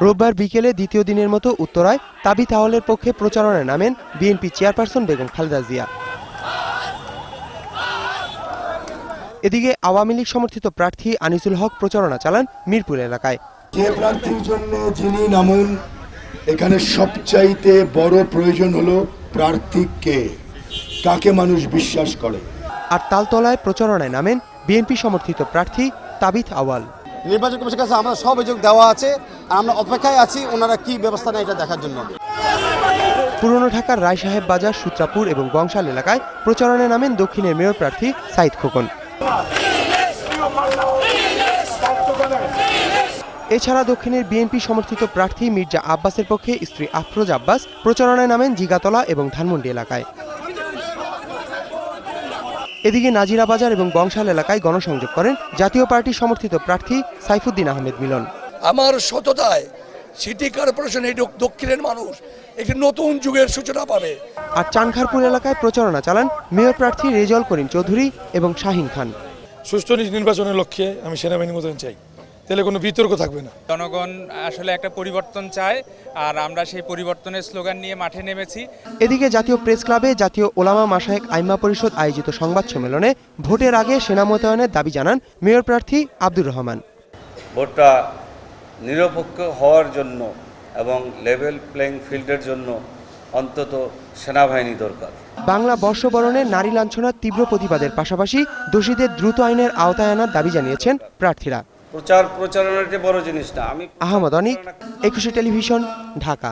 রোববার বিকেলে দ্বিতীয় দিনের মতো উত্তরায় তাবিথ আওয়ালের পক্ষে প্রচারণায় নামেন বিএনপি চেয়ারপারসন বেগম খালেদা জিয়া। এদিকে আওয়ামী লীগ সমর্থিত প্রার্থী আনিসুল হক প্রচারণা চালান মিরপুর এলাকায়। যে প্রার্থীর জন্য যিনি নামুন, এখানে সবচাইতে বড় প্রয়োজন হলো প্রার্থী কে, কাকে মানুষ বিশ্বাস করে। আর তালতলায় প্রচারণায় নামেন বিএনপি সমর্থিত প্রার্থী তাবিথ আওয়াল। নির্বাচন কমিশনের কাছে আমাদের সব অভিযোগ দেওয়া আছে, আমরা অপেক্ষায় আছি ওনারা কি ব্যবস্থা নেয় এটা দেখার জন্য। পুরনো ঢাকার রায় সাহেব বাজার, সূত্রাপুর এবং বংশাল এলাকায় প্রচারণায় নামেন দক্ষিণের মেয়র প্রার্থী সাইদ খোকন। এছাড়া দক্ষিণের বিএনপি সমর্থিত প্রার্থী মির্জা আব্বাসের পক্ষে স্ত্রী আফরোজ আব্বাস প্রচারণায় নামেন জিগাতলা এবং ধানমন্ডি এলাকায়। এদিকে নাজিরা বাজার এবং বংশাল এলাকায় গণসংযোগ করেন জাতীয় পার্টি সমর্থিত প্রার্থী সাইফুদ্দিন আহমেদ মিলন। আমার সততায় সিটি কর্পোরেশন এই দক্ষিণের মানুষ একটি নতুন যুগের সূচনা পাবে। আর চানখারপুর এলাকায় প্রচারণা চালান মেয়র প্রার্থী রেজাউল করিম চৌধুরী এবং শাহিন খান। সুষ্ঠু নির্বাচনের লক্ষ্যে আমি সেনাবাহিনী মোতায়েন চাই, তাহলে কোনো বিতর্ক থাকবে না। জনগণ আসলে একটা পরিবর্তন চায়, আর আমরা সেই পরিবর্তনের স্লোগান নিয়ে মাঠে নেমেছি। এদিকে জাতীয় প্রেস ক্লাবে জাতীয় ওলামা মাশায়েখ আইম্মা পরিষদ আয়োজিত সংবাদ সম্মেলনে ভোটের আগে সেনা মোতায়েনের দাবি জানান মেয়র প্রার্থী আব্দুর রহমান। ভোটটা নিরপেক্ষ হওয়ার জন্য এবং লেভেল প্লেইং ফিল্ডের জন্য অন্তত সেনাবাহিনী দরকার। বাংলা বর্ষবরণের নারী লাঞ্ছনার তীব্র প্রতিবাদের পাশাপাশি দোষীদের দ্রুত আইনের আওতায় আনার দাবি জানিয়েছেন প্রার্থীরা। প্রচারণার যে বড় জিনিস না। আহমদ অনিক, 21 টেলিভিশন, ঢাকা।